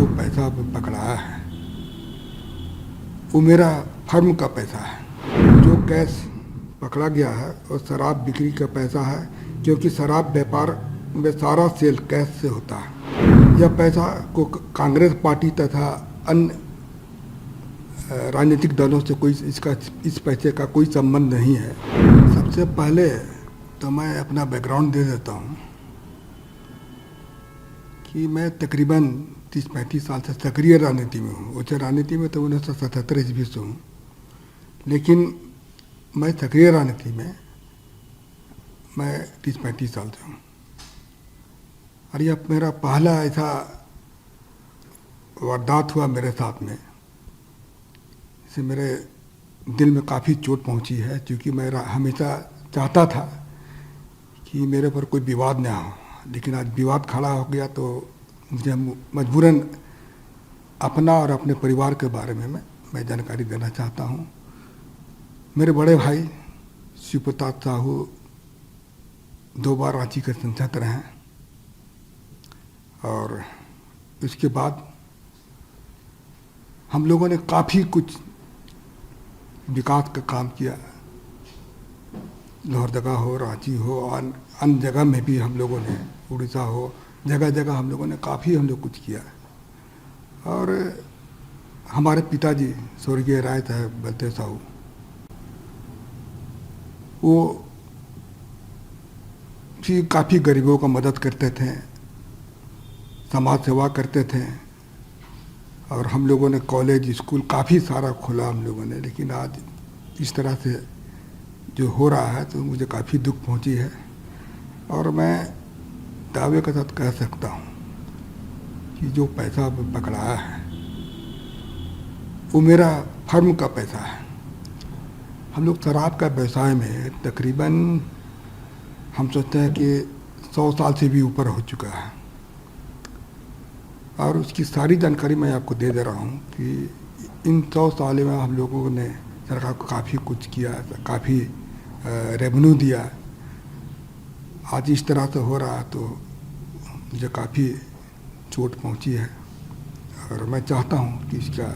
जो पैसा पकड़ाया है वो मेरा फर्म का पैसा है। जो कैश पकड़ा गया है और शराब बिक्री का पैसा है, क्योंकि शराब व्यापार में सारा सेल कैश से होता है। यह पैसा को कांग्रेस पार्टी तथा अन्य राजनीतिक दलों से इस पैसे का कोई संबंध नहीं है। सबसे पहले तो मैं अपना बैकग्राउंड दे देता हूँ कि मैं तकरीबन 30-35 साल से सक्रिय राजनीति में हूँ। उच्च राजनीति में तो 1977 ईस्वी से हूँ, लेकिन मैं सक्रिय राजनीति में मैं 30-35 साल से हूँ। और यह मेरा पहला ऐसा वारदात हुआ मेरे साथ में, इससे मेरे दिल में काफ़ी चोट पहुँची है, क्योंकि मैं हमेशा चाहता था कि मेरे पर कोई विवाद ना हो, लेकिन आज विवाद खड़ा हो गया तो मुझे मजबूरन अपना और अपने परिवार के बारे में मैं जानकारी देना चाहता हूँ। मेरे बड़े भाई शिव प्रताप साहू 2 बार रांची के सांसद रहे हैं, और उसके बाद हम लोगों ने काफ़ी कुछ विकास का काम किया। लोहरदगा हो, रांची हो, अन्य जगह में भी हम लोगों ने, उड़ीसा हो, जगह जगह हम लोगों ने काफ़ी कुछ किया। और हमारे पिताजी स्वर्गीय राय साहब बलदेव साहू, वो भी काफ़ी गरीबों का मदद करते थे, समाज सेवा करते थे, और हम लोगों ने कॉलेज स्कूल काफ़ी सारा खोला हम लोगों ने। लेकिन आज इस तरह से जो हो रहा है तो मुझे काफ़ी दुख पहुंची है, और मैं दावे के साथ कह सकता हूं कि जो पैसा पकड़ाया है वो मेरा फर्म का पैसा है। हम लोग शराब का व्यवसाय में तकरीबन हम सोचते हैं कि 100 साल से भी ऊपर हो चुका है, और उसकी सारी जानकारी मैं आपको दे रहा हूँ कि इन 100 साल में हम लोगों ने सरकार को काफ़ी कुछ किया, काफ़ी रेवेन्यू दिया। आज इस तरह से हो रहा तो मुझे काफ़ी चोट पहुंची है, और मैं चाहता हूं कि इसका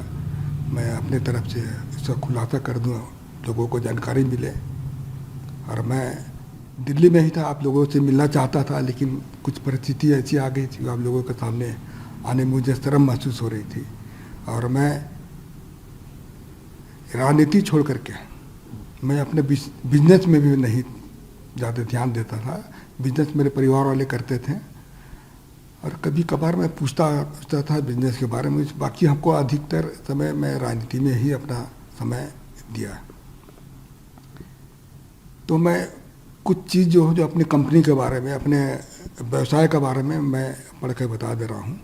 मैं अपने तरफ से इसका खुलासा कर दूं, लोगों को जानकारी मिले। और मैं दिल्ली में ही था, आप लोगों से मिलना चाहता था, लेकिन कुछ परिस्थिति ऐसी आ गई थी, आप लोगों के सामने आने में मुझे शर्म महसूस हो रही थी। और मैं राजनीति छोड़ करके मैं अपने बिजनेस में भी नहीं ज़्यादा ध्यान देता था। बिजनेस मेरे परिवार वाले करते थे, और कभी कभार मैं पूछता था बिजनेस के बारे में। बाकी हमको अधिकतर समय मैं राजनीति में ही अपना समय दिया। तो मैं कुछ चीज़ जो अपनी कंपनी के बारे में, अपने व्यवसाय के बारे में मैं पढ़ के बता दे रहा हूँ,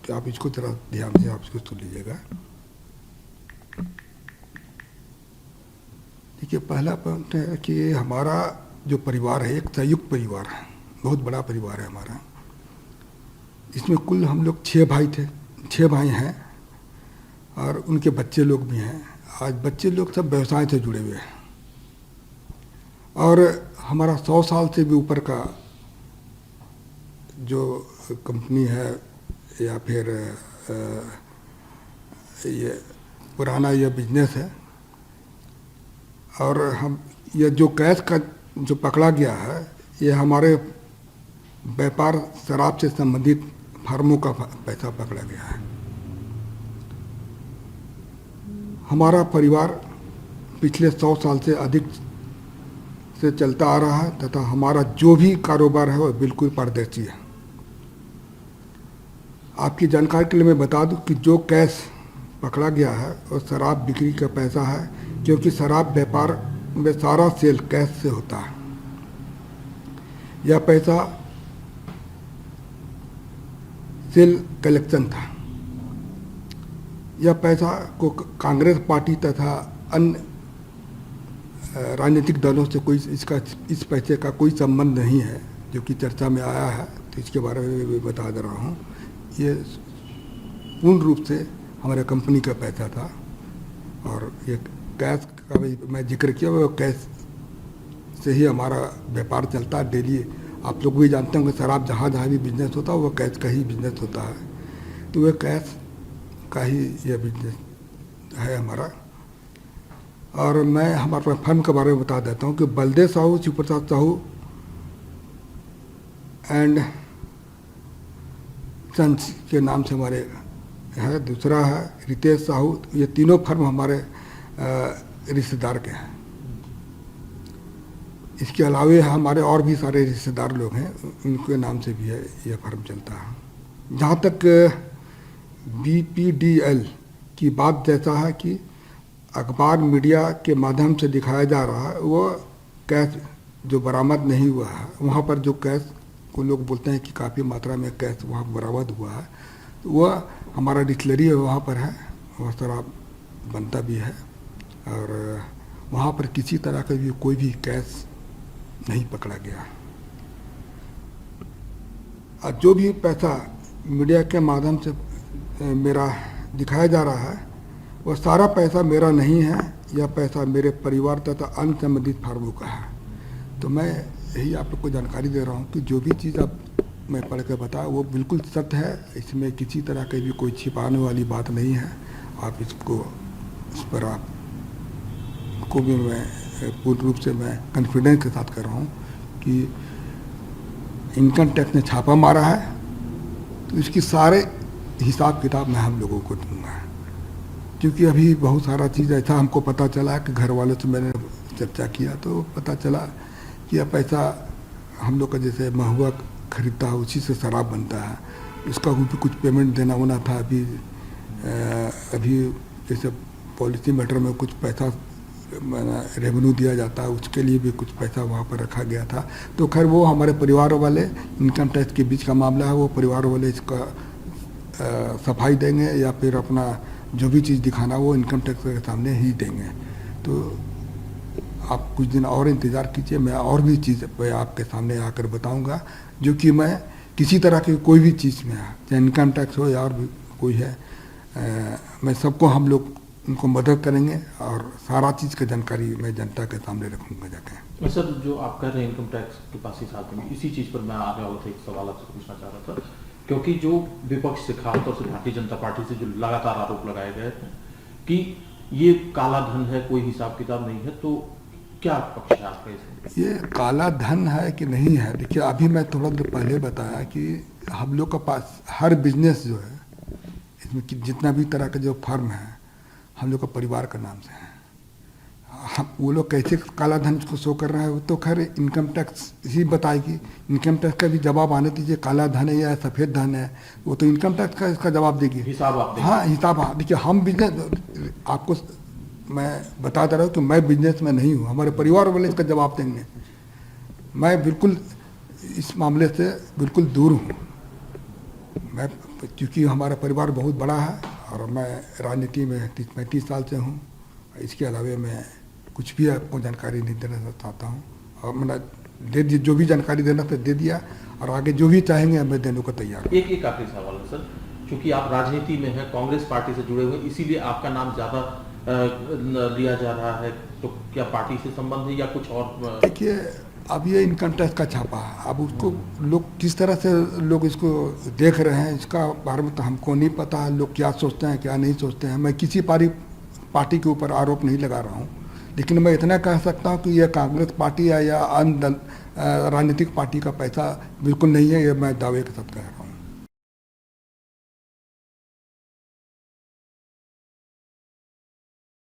कि आप इसको जरा ध्यान से आप इसको सुन लीजिएगा। देखिए, पहला पॉइंट है कि हमारा जो परिवार है एक संयुक्त परिवार है, बहुत बड़ा परिवार है हमारा। इसमें कुल हम लोग 6 भाई थे, 6 भाई हैं, और उनके बच्चे लोग भी हैं। आज बच्चे लोग सब व्यवसाय से जुड़े हुए हैं, और हमारा 100 साल से भी ऊपर का जो कंपनी है, या फिर ये पुराना ये बिजनेस है। और हम ये जो कैश का जो पकड़ा गया है, ये हमारे व्यापार शराब से संबंधित फर्मों का पैसा पकड़ा गया है। हमारा परिवार पिछले 100 साल से अधिक से चलता आ रहा है, तथा हमारा जो भी कारोबार है वो बिल्कुल पारदर्शी है। आपकी जानकारी के लिए मैं बता दूं कि जो कैश पकड़ा गया है वो शराब बिक्री का पैसा है, क्योंकि शराब व्यापार में सारा सेल कैश से होता है। यह पैसा सेल कलेक्शन था। यह पैसा को कांग्रेस पार्टी तथा अन्य राजनीतिक दलों से इस पैसे का कोई संबंध नहीं है, जो कि चर्चा में आया है। तो इसके बारे में मैं बता दे रहा हूँ, ये पूर्ण रूप से हमारे कंपनी का पैसा था। और ये कैश का भी मैं जिक्र किया, वो कैश से ही हमारा व्यापार चलता है डेली। आप लोग भी जानते होंगे शराब जहाँ जहाँ भी बिजनेस होता है वो कैश का ही बिजनेस होता है। तो वह कैश का ही यह बिजनेस है हमारा। और मैं हमारे फर्म के बारे में बता देता हूँ कि बलदेव साहू, शिवप्रसाद साहू एंड सन्स के नाम से हमारे है। दूसरा है रितेश साहू। ये तीनों फर्म हमारे रिश्तेदार के हैं। इसके अलावे हमारे और भी सारे रिश्तेदार लोग हैं, उनके नाम से भी है यह फर्म चलता है। जहाँ तक BPDL की बात जैसा है कि अखबार मीडिया के माध्यम से दिखाया जा रहा है, वो कैश जो बरामद नहीं हुआ है, वहाँ पर जो कैश को लोग बोलते हैं कि काफ़ी मात्रा में कैश वहाँ बरामद हुआ है, तो वह हमारा डिस्टिलरी वहाँ पर है, वह शराब बनता भी है और वहाँ पर किसी तरह का भी कोई भी कैश नहीं पकड़ा गया। और जो भी पैसा मीडिया के माध्यम से मेरा दिखाया जा रहा है, वह सारा पैसा मेरा नहीं है, यह पैसा मेरे परिवार तथा अन्य संबंधित फार्मों का है। तो मैं यही आप लोग को जानकारी दे रहा हूँ कि जो भी चीज़ आप मैं पढ़ के बताया वो बिल्कुल सत्य है, इसमें किसी तरह की भी कोई छिपाने वाली बात नहीं है। आप इसको इस पर आपको भी मैं पूर्ण रूप से मैं कॉन्फिडेंस के साथ कर रहा हूँ कि इनकम टैक्स ने छापा मारा है, तो इसकी सारे हिसाब किताब मैं हम लोगों को दूंगा। क्योंकि अभी बहुत सारा चीज़ ऐसा हमको पता चला कि घर वालों से मैंने चर्चा किया तो पता चला कि यह पैसा हम लोग का जैसे महुआ खरीदता है उसी से शराब बनता है, इसका भी कुछ पेमेंट देना होना था। अभी जैसे पॉलिसी मैटर में कुछ पैसा रेवेन्यू दिया जाता है, उसके लिए भी कुछ पैसा वहाँ पर रखा गया था। तो खैर वो हमारे परिवार वाले, इनकम टैक्स के बीच का मामला है, वो परिवार वाले इसका सफाई देंगे या फिर अपना जो भी चीज़ दिखाना वो इनकम टैक्स के सामने ही देंगे। तो आप कुछ दिन और इंतज़ार कीजिए, मैं और भी चीज़ पे आपके सामने आकर बताऊंगा, जो कि मैं किसी तरह की कोई भी चीज़ में, चाहे इनकम टैक्स हो या और भी कोई है, मैं सबको हम लोग उनको मदद करेंगे और सारा चीज़ की जानकारी मैं जनता के सामने रखूँगा जाके। सर, जो आप कह रहे हैं इनकम टैक्स के पास ही साथ में, इसी चीज़ पर मैं आने वाला था, एक सवाल आपसे पूछना चाह रहा था। क्योंकि जो विपक्ष से, खासतौर से भारतीय जनता पार्टी से जो लगातार आरोप लगाए गए हैं कि ये काला धन है, कोई हिसाब किताब नहीं है, तो क्या पक्ष है आपका इसमें? ये काला धन है कि नहीं है, देखिए अभी मैं थोड़ा देर पहले बताया कि हम लोग के पास हर बिजनेस जो है, इसमें जितना भी तरह का जो फर्म है हम लोग का परिवार का नाम से है। हम वो लोग कैसे काला धन को शो कर रहा है वो तो खैर इनकम टैक्स ही बताएगी। इनकम टैक्स का भी जवाब आने दीजिए, काला धन है या सफ़ेद धन है, वो तो इनकम टैक्स का इसका जवाब देगी, हिसाब आप देंगे। हाँ हिसाब। हाँ देखिए, हम बिजनेस, आपको मैं बता दे रहा हूँ कि मैं बिजनेस में नहीं हूँ, हमारे परिवार वाले इसका जवाब देंगे। मैं बिल्कुल इस मामले से बिल्कुल दूर हूँ। मैं क्योंकि हमारा परिवार बहुत बड़ा है और मैं राजनीति में 35 साल से हूँ। इसके अलावा मैं कुछ भी आपको जानकारी नहीं देना चाहता हूँ और मैंने दे दी, जो भी जानकारी देना था दे दिया, और आगे जो भी चाहेंगे मैं देने को तैयार हूँ। एक आखिरी सवाल है सर, क्योंकि आप राजनीति में हैं, कांग्रेस पार्टी से जुड़े हुए, इसीलिए आपका नाम ज़्यादा लिया जा रहा है, तो क्या पार्टी से संबंध है या कुछ और? देखिए, अब ये इनकम टैक्स का छापा है, अब उसको लोग किस तरह से लोग इसको देख रहे हैं, इसका बारे में तो हमको नहीं पता है। लोग क्या सोचते हैं क्या नहीं सोचते हैं, मैं किसी पार्टी के ऊपर आरोप नहीं लगा रहा हूँ, लेकिन मैं इतना कह सकता हूँ कि यह कांग्रेस पार्टी है या अन्य राजनीतिक पार्टी का पैसा बिल्कुल नहीं है, ये मैं दावे के साथ कह रहा हूँ।